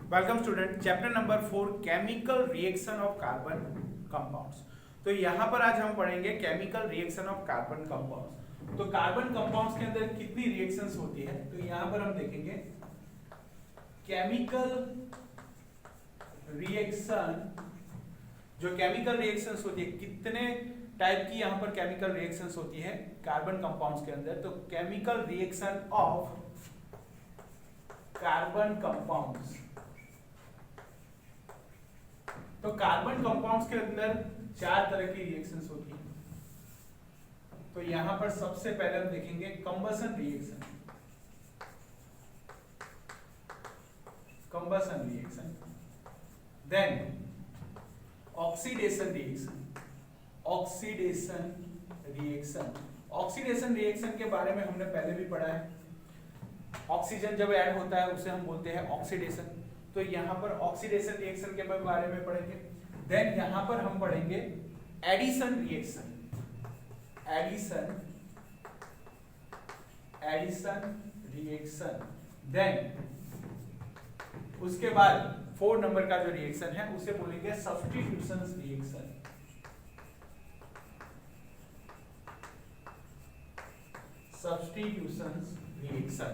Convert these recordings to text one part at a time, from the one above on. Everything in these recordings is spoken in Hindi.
Welcome student, chapter number 4 chemical reaction of carbon compounds. तो यहाँ पर आज हम पढ़ेंगे chemical reaction of carbon compounds. तो कार्बन कंपाउंड्स के अंदर कितनी रिएक्शंस होती है, तो यहाँ पर हम देखेंगे केमिकल रिएक्शन। जो केमिकल रिएक्शंस होती है, कितने टाइप की यहाँ पर केमिकल रिएक्शंस होती है कार्बन कंपाउंड्स के अंदर। तो chemical reaction of carbon compounds, तो कार्बन कंपाउंड्स के अंदर 4 तरह की रिएक्शंस होती हैं। तो यहां पर सबसे पहले हम देखेंगे combustion reaction. Combustion reaction, then oxidation reaction. Oxidation reaction, oxidation reaction के बारे में हमने पहले भी पढ़ा है। ऑक्सीजन जब ऐड होता है उसे हम बोलते हैं ऑक्सीडेशन। तो यहाँ पर ऑक्सीडेशन रिएक्शन के बारे में पढ़ेंगे। देन यहाँ पर हम पढ़ेंगे addition reaction. Addition reaction, then उसके बाद 4 नंबर का जो रिएक्शन है उसे बोलेंगे सब्स्टिट्यूशन रिएक्शन। सब्स्टिट्यूशन रिएक्शन,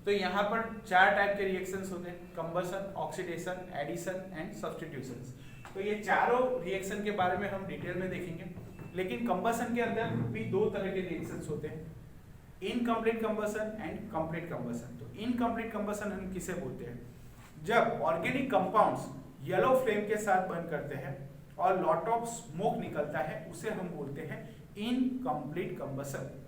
तो यहाँ पर 4 टाइप के रिएक्शंस होते हैं, combustion, oxidation, addition and substitutions. तो ये चारों रिएक्शन के बारे में हम डिटेल में देखेंगे। लेकिन कंबसन के अंदर भी 2 तरह के रिएक्शंस होते हैं, incomplete combustion and complete combustion. तो इनकम्प्लीट कंबसन हम किसे बोलते हैं? जब ऑर्गेनिक कंपाउंड्स येलो फ्लेम के साथ बर्न करते हैं और लॉट ऑफ स्मोक निकलता है, उसे हम बोलते हैं इनकम्प्लीट कंबसन।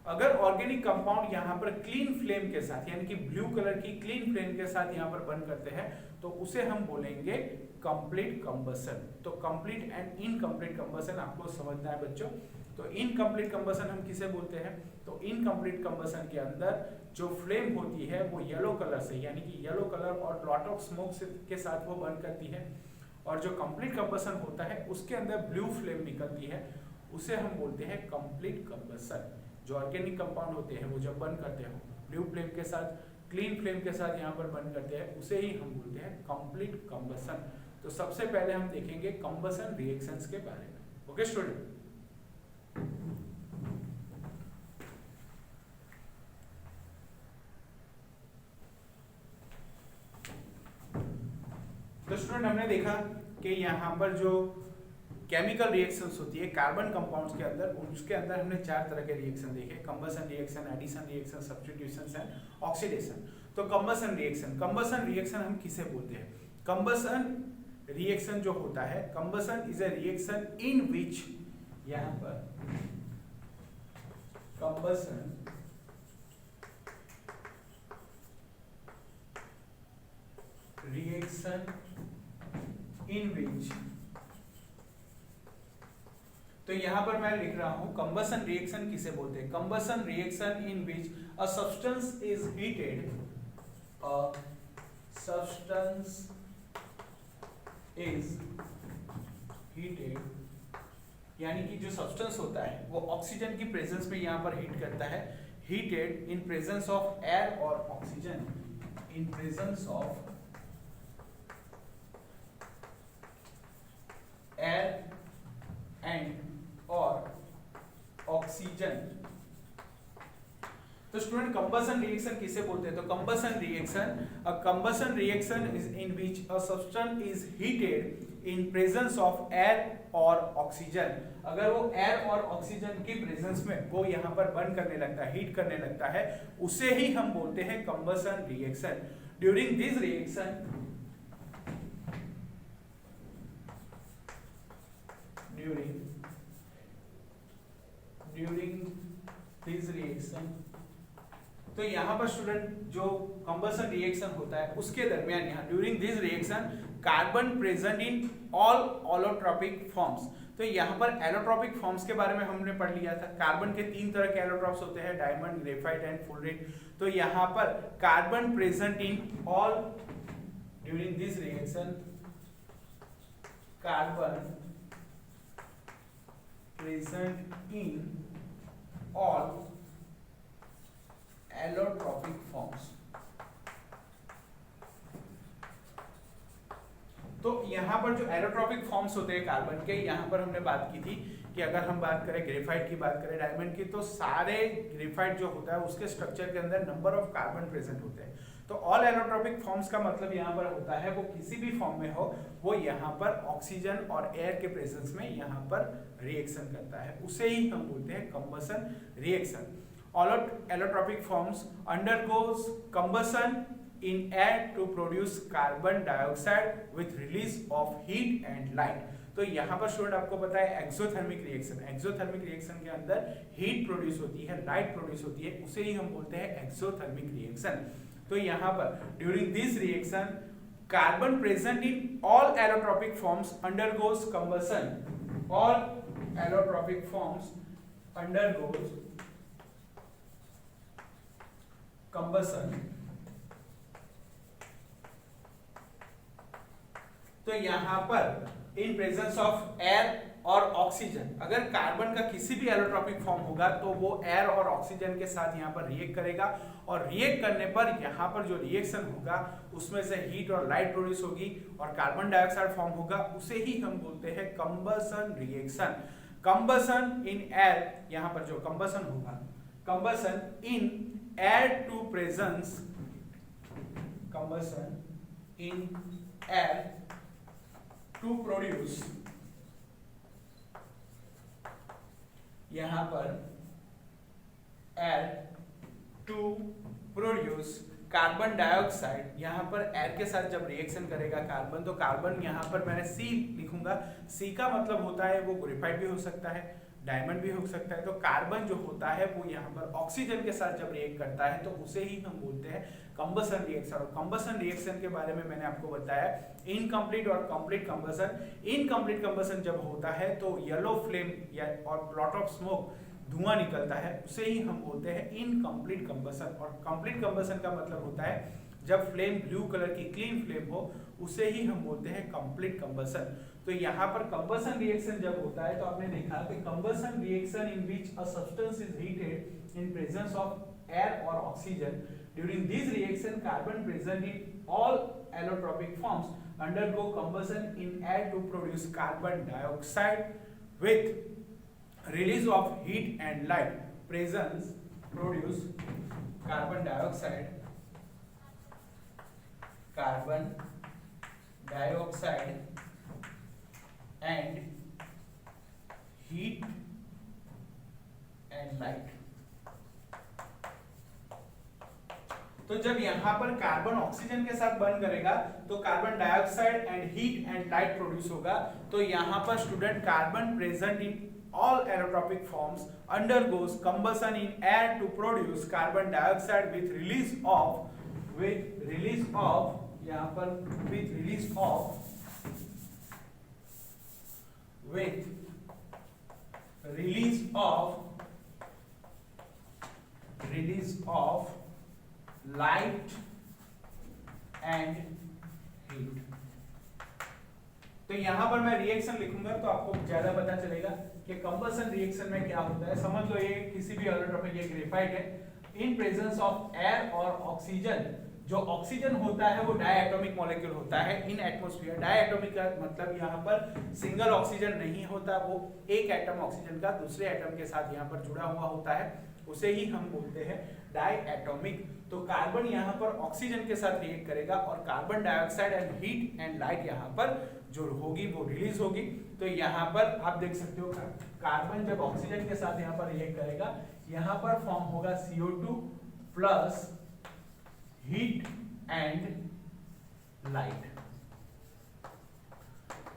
अगर ऑर्गेनिक कंपाउंड यहाँ पर क्लीन फ्लेम के साथ, यानी कि ब्लू कलर की क्लीन फ्लेम के साथ यहाँ पर बर्न करते हैं, तो उसे हम बोलेंगे कंप्लीट कंबसन। तो कंप्लीट एंड इनकम्प्लीट कंबसन आपको समझना है बच्चों। तो इनकम्प्लीट कंबसन हम किसे बोलते हैं? तो इनकम्प्लीट कंबसन के अंदर जो फ्लेम होती है वो येलो कलर से, यानी कि येलो कलर और लॉट ऑफ स्मोक के साथ वो बर्न करती है। और जो कंप्लीट कंबसन होता है उसके अंदर ब्लू फ्लेम निकलती है, उसे हम बोलते हैं कंप्लीट कंबसन। जो ऑर्गेनिक कंपाउंड होते हैं वो जब बर्न करते हैं ब्लू फ्लेम के साथ, क्लीन फ्लेम के साथ यहाँ पर बर्न करते हैं, उसे ही हम बोलते हैं कंप्लीट कंबसन। तो सबसे पहले हम देखेंगे कंबसन रिएक्शंस के बारे में। ओके स्टूडेंट, तो स्टूडेंट हमने देखा कि यहाँ पर जो केमिकल रिएक्शंस होती है कार्बन कंपाउंड्स के अंदर, उसके अंदर हमने 4 तरह के रिएक्शन देखे, combustion reaction, addition reaction, substitution and oxidation. तो कंबसन रिएक्शन हम किसे बोलते हैं? कंबसन रिएक्शन जो होता है, combustion is a reaction in which, यहाँ पर कंबसन रिएक्शन इन विच, तो यहां पर मैं लिख रहा हूं कंबसन रिएक्शन किसे बोलते हैं? Combustion reaction in which a substance is heated, a substance is heated, यानी कि जो सब्सटेंस होता है वो ऑक्सीजन की प्रेजेंस में यहां पर हीट करता है। Heated in presence of air और oxygen, in presence of air and और ऑक्सीजन। तो स्टूडेंट कंबसन रिएक्शन किसे बोलते हैं? तो combustion reaction, a combustion reaction is in which a substance is heated in presence of air और ऑक्सीजन। अगर वो एयर और ऑक्सीजन की प्रेजेंस में वो यहाँ पर बर्न करने लगता है, हीट करने लगता है, उसे ही हम बोलते हैं combustion reaction. During this reaction, during this reaction, तो यहाँ पर स्टूडेंट जो कंबसन रिएक्शन होता है उसके दरमियान यहाँ during this reaction carbon present in all allotropic forms. तो यहाँ पर एलोट्रोपिक फॉर्म्स के बारे में हमने पढ़ लिया था। कार्बन के 3 तरह के एलोट्रोप्स होते हैं, डायमंड, ग्रेफाइट एंड फुलरेट। तो यहाँ पर carbon present in all, during this reaction carbon present in all allotropic forms। यहाँ पर जो एलोट्रॉपिक फॉर्म्स होते हैं कार्बन के, यहाँ पर हमने बात की थी कि अगर हम बात करें ग्रेफाइट की, बात करें डायमंड की, तो सारे ग्रेफाइट जो होता है उसके स्ट्रक्चर के अंदर नंबर ऑफ कार्बन प्रेजेंट होते हैं। तो ऑल एलोट्रॉपिक फॉर्म्स का मतलब यहाँ पर होता है वो किसी भी फॉर्म में हो, वो यहाँ पर ऑक्सीजन और एयर के प्रेजेंस में यहाँ पर रिएक्शन करता है, उसे ही हम बोलते हैं combustion reaction. All allotropic forms undergoes combustion in air to produce carbon dioxide with release of heat and light। तो यहाँ पर स्टूडेंट आपको पता है एक्सोथर्मिक रिएक्शन, एक्सोथर्मिक रिएक्शन के अंदर हीट प्रोड्यूस होती है, लाइट प्रोड्यूस होती है, उसे ही हम बोलते हैं एक्सोथर्मिक रिएक्शन। तो यहाँ पर during this reaction carbon present in all allotropic forms undergoes combustion, all allotropic forms undergoes combustion. तो यहाँ पर इन प्रेजेंस ऑफ एयर और ऑक्सीजन, अगर कार्बन का किसी भी एलोट्रॉपिक फॉर्म होगा तो वो एयर और ऑक्सीजन के साथ यहाँ पर रिएक्ट करेगा, और रिएक्ट करने पर यहाँ पर जो रिएक्शन होगा उसमें से हीट और लाइट प्रोड्यूस होगी और कार्बन डाइऑक्साइड फॉर्म होगा, उसे ही हम बोलते हैं combustion reaction. Combustion in air, यहाँ पर जो कंबसन होगा, combustion in air to presence, combustion in air to produce, यहां पर air to produce carbon dioxide. यहां पर एयर के साथ जब रिएक्शन करेगा कार्बन, तो कार्बन यहां पर मैंने सी लिखूंगा, सी का मतलब होता है वो ग्रेफाइट भी हो सकता है, डायमंड भी हो सकता है। तो कार्बन जो होता है वो यहाँ पर ऑक्सीजन के साथ जब रिएक्ट करता है तो उसे ही हम बोलते हैं कंबसन रिएक्शन। और कंबसन रिएक्शन के बारे में मैंने आपको बताया इनकम्प्लीट और कंप्लीट कंबसन। इनकम्प्लीट कंबसन जब होता है तो येलो फ्लेम या और लॉट ऑफ स्मोक, धुआं निकलता है, उसे ही हम बोलते हैं इनकम्प्लीट कंबसन। और कंप्लीट कंबसन का मतलब होता है जब फ्लेम ब्लू कलर की क्लीन फ्लेम हो, उसे ही हम बोलते हैं कंप्लीट कंबसन। तो यहाँ पर कंबसन रिएक्शन जब होता है तो आपने देखा कि combustion reaction in which a substance is heated in presence of air और oxygen, during this reaction carbon present in all allotropic forms undergo combustion in air to produce carbon dioxide with release of heat and light. Presence produce carbon dioxide, carbon dioxide and heat and light। तो जब यहां पर कार्बन ऑक्सीजन के साथ बर्न करेगा तो carbon dioxide and heat and light produce होगा। तो यहां पर student carbon present in all electropic forms undergoes combustion in air to produce carbon dioxide with release of यहाँ पर with release of light and heat। तो यहां पर मैं रिएक्शन लिखूंगा तो आपको ज्यादा पता चलेगा कि कंबसन रिएक्शन में क्या होता है। समझ लो ये किसी भी एलोट्रोपिक ये ग्रेफाइट है, इन प्रेजेंस ऑफ एयर और ऑक्सीजन। जो ऑक्सीजन होता है वो डायएटॉमिक मॉलिक्यूल होता है इन एटमॉस्फेयर। डायएटॉमिक का मतलब यहाँ पर सिंगल ऑक्सीजन नहीं होता, वो एक एटम ऑक्सीजन का दूसरे एटम के साथ यहाँ पर जुड़ा हुआ होता है, उसे ही हम बोलते हैं डायएटॉमिक। तो कार्बन यहाँ पर ऑक्सीजन के साथ रिएक्ट करेगा और carbon dioxide and heat and light यहाँ पर जो होगी वो रिलीज होगी। तो यहाँ पर आप देख सकते हो कार्बन जब ऑक्सीजन के साथ यहाँ पर रिएक्ट करेगा, यहाँ पर फॉर्म होगा CO2 plus heat and light.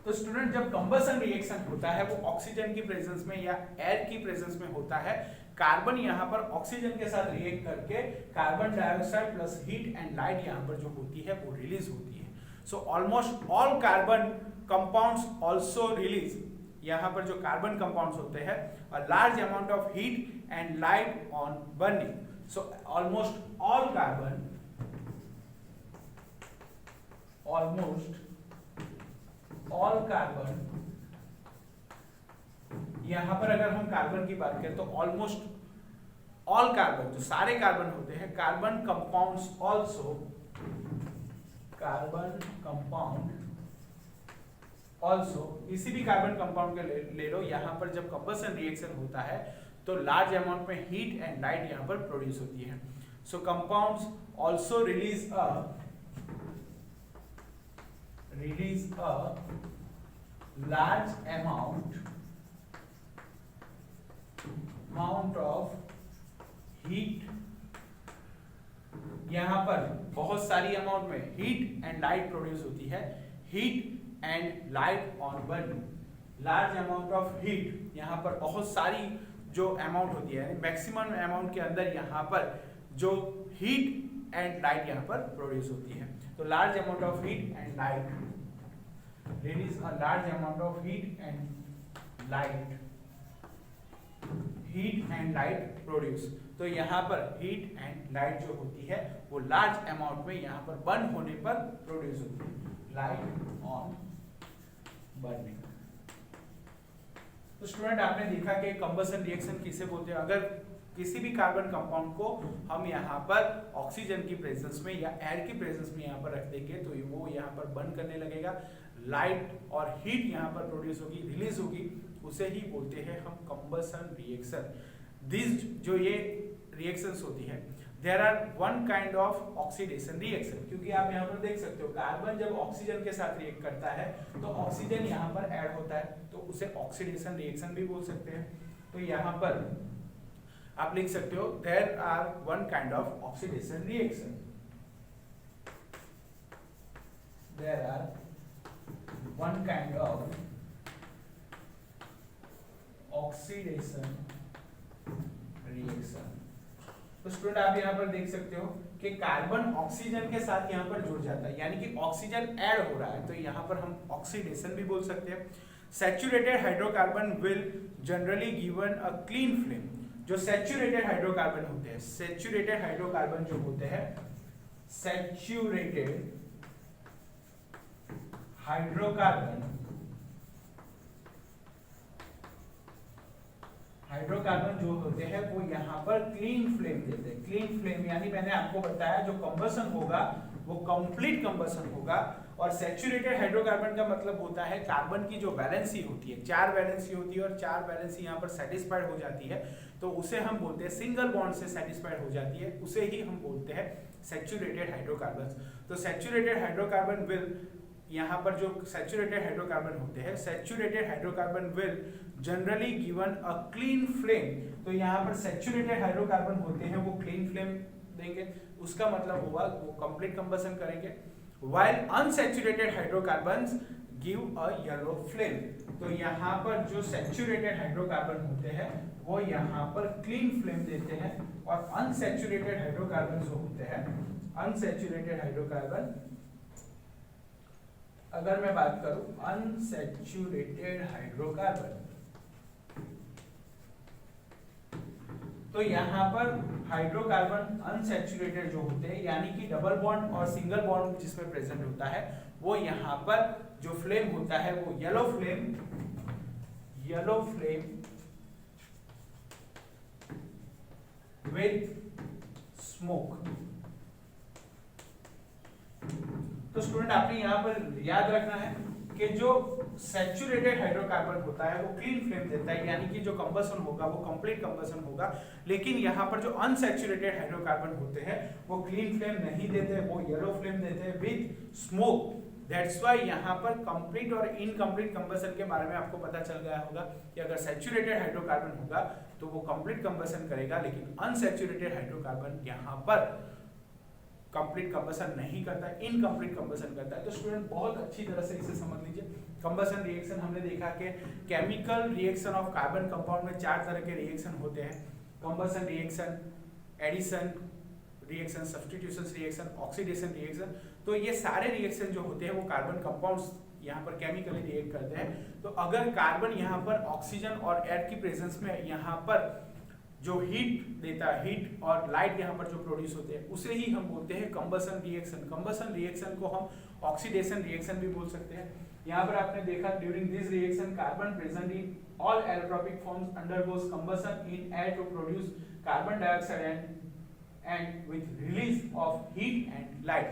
तो स्टूडेंट जब कंबसन रिएक्शन होता है वो ऑक्सीजन की प्रेजेंस में या एयर की प्रेजेंस में होता है। कार्बन यहाँ पर ऑक्सीजन के साथ रिएक्ट करके carbon dioxide plus heat and light यहाँ पर जो होती है वो रिलीज होती है। So almost all carbon compounds also release, यहाँ पर जो कार्बन कंपाउंड्स होते हैं a large amount of heat and light on burning. So almost all carbon यहां पर अगर हम कार्बन की बात करें तो ऑलमोस्ट ऑल कार्बन, जो सारे कार्बन होते हैं, कार्बन कंपाउंड्स ऑल्सो किसी भी कार्बन कंपाउंड के ले लो, यहाँ पर जब कंबसन रिएक्शन होता है तो लार्ज अमाउंट में हीट एंड लाइट यहाँ पर प्रोड्यूस होती है। So compounds also release a large amount of heat, यहां पर बहुत सारी अमाउंट में हीट एंड लाइट प्रोड्यूस होती है। Heat and light on burning, large amount of heat, यहां पर बहुत सारी जो अमाउंट होती है, मैक्सिमम अमाउंट के अंदर यहां पर जो हीट एंड लाइट यहां पर प्रोड्यूस होती है। तो large amount of heat and light, release a large amount of heat and light produce। तो यहाँ पर हीट एंड लाइट जो होती है वो लार्ज अमाउंट में यहाँ पर बर्न होने पर प्रोड्यूस होती है, लाइट ऑन बर्निंग। तो स्टूडेंट आपने देखा कि कंबसन रिएक्शन किसे बोलते हैं। अगर किसी भी कार्बन कंपाउंड को हम यहाँ पर ऑक्सीजन की प्रेजेंस में या एयर की प्रेजेंस में यहाँ पर रख देंगे तो वो यहाँ पर बर्न करने लगेगा, लाइट और हीट यहाँ पर प्रोड्यूस होगी, रिलीज होगी, उसे ही बोलते हैं हम कंबसन रिएक्शन। दिस जो ये रिएक्शंस होती है, there are one kind of oxidation reaction, क्योंकि आप यहाँ पर देख सकते हो कार्बन जब ऑक्सीजन के साथ रिएक्ट करता है तो ऑक्सीजन यहाँ पर ऐड होता है, तो उसे ऑक्सीडेशन रिएक्शन भी बोल सकते हैं। तो यहाँ पर आप लिख सकते हो there are one kind of oxidation reaction, there are one kind of oxidation reaction। तो स्टूडेंट आप यहाँ पर देख सकते हो कि कार्बन ऑक्सीजन के साथ यहाँ पर जुड़ जाता है, यानी कि ऑक्सीजन ऐड हो रहा है, तो यहाँ पर हम ऑक्सीडेशन भी बोल सकते हैं। Saturated hydrocarbon will generally given a clean flame. जो सैचुरेटेड हाइड्रोकार्बन होते हैं, सैचुरेटेड हाइड्रोकार्बन जो होते हैं, सैचुरेटेड हाइड्रोकार्बन जो होते हैं वो यहाँ पर क्लीन फ्लेम देते हैं। क्लीन फ्लेम यानी मैंने आपको बताया जो कंबसन होगा वो कंप्लीट कंबसन होगा। और सैचुरेटेड हाइड्रोकार्बन का मतलब होता है कार्बन की जो वैलेंसी होती है, 4 वैलेंसी होती है और 4 वैलेंसी यहाँ पर सेटिस्फाइड हो जाती है, तो उसे हम बोलते हैं सिंगल बॉन्ड से सेटिस्फाइड हो जाती है, उसे ही हम बोलते हैं सैचुरेटेड हाइड्रोकार्बन। तो सैचुरेटेड हाइड्रोकार्बन विल, यहाँ पर जो सैचुरेटेड हाइड्रोकार्बन होते हैं, saturated hydrocarbon will generally given a clean flame. तो यहाँ पर सैचुरेटेड हाइड्रोकार्बन होते हैं वो क्लीन फ्लेम देंगे, उसका मतलब हुआ वो कंप्लीट कंबसन करेंगे। While unsaturated hydrocarbons give a yellow flame. तो यहाँ पर जो सैचुरेटेड हाइड्रोकार्बन होते हैं वो यहाँ पर क्लीन फ्लेम देते हैं, और अनसैचुरेटेड हाइड्रोकार्बन जो होते हैं, अनसैचुरेटेड हाइड्रोकार्बन, अगर मैं बात करूं अनसैचुरेटेड हाइड्रोकार्बन, तो यहाँ पर हाइड्रोकार्बन अनसैचुरेटेड जो होते हैं, यानी कि डबल बॉन्ड और सिंगल बॉन्ड जिसमें प्रेजेंट होता है, वो यहाँ पर जो फ्लेम होता है वो येलो फ्लेम विथ स्मोक। तो स्टूडेंट आपने यहाँ पर याद रखना है कि जो सैचुरेटेड हाइड्रोकार्बन होता है वो क्लीन फ्लेम देता है, यानी कि जो कंबसन होगा वो कंप्लीट कंबसन होगा। लेकिन यहाँ पर जो अनसैचुरेटेड हाइड्रोकार्बन होते हैं वो क्लीन फ्लेम नहीं देते, वो येलो फ्लेम देते हैं विद स्मोक। दैट्स व्हाई यहाँ पर कंप्लीट और इनकम्प्लीट कंबसन के बारे में आपको पता चल गया होगा कि अगर सैचुरेटेड हाइड्रोकार्बन होगा तो वो कंप्लीट कंबसन करेगा, लेकिन अनसैचुरेटेड हाइड्रोकार्बन यहाँ पर कंप्लीट कंबसन नहीं करता है, इनकम्प्लीट कंबसन करता है। तो स्टूडेंट बहुत अच्छी तरह से इसे समझ लीजिए। कंबसन रिएक्शन हमने देखा कि chemical reaction of carbon compound में 4 तरह के रिएक्शन होते हैं, combustion reaction, addition reaction, substitution reaction, oxidation reaction. तो ये सारे रिएक्शन जो होते हैं वो कार्बन कंपाउंड्स यहाँ पर केमिकली रिएक्ट करते हैं। तो अगर कार्बन यहाँ पर ऑक्सीजन और एयर की प्रेजेंस में यहाँ पर जो हीट देता है, हीट और लाइट यहाँ पर जो प्रोड्यूस होते हैं, उसे ही हम बोलते हैं कंबसन रिएक्शन। कंबसन रिएक्शन को हम ऑक्सीडेशन रिएक्शन भी बोल सकते हैं। यहाँ पर आपने देखा during this reaction carbon present in all allotropic forms undergoes combustion in air to produce carbon dioxide and with release of heat and light.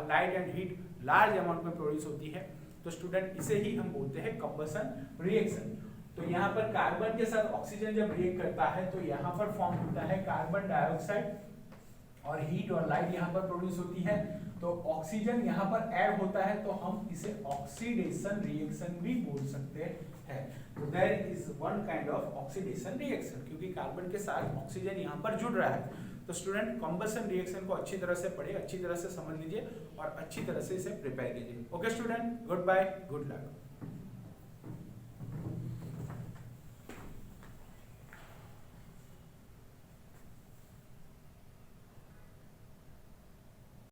Light and heat large amount में प्रोड्यूस होती है। तो स्टूडेंट इसे ही हम बोलते हैं कंबसन रिएक्शन। तो यहाँ पर कार्बन के साथ ऑक्सीजन जब रिएक्ट करता है तो यहाँ पर फॉर्म होता है कार्बन डाइऑक्साइड और हीट और लाइट यहाँ पर प्रोड्यूस होती है। तो ऑक्सीजन यहाँ पर ऐड होता है तो हम इसे ऑक्सीडेशन रिएक्शन भी बोल सकते हैं। तो there is one kind of oxidation reaction, क्योंकि कार्बन के साथ ऑक्सीजन यहाँ पर जुड़ रहा है। तो स्टूडेंट कंबसन रिएक्शन को अच्छी तरह से पढ़िए, अच्छी तरह से समझ लीजिए और अच्छी तरह से इसे प्रिपेयर कीजिए। Okay student, good bye, good luck.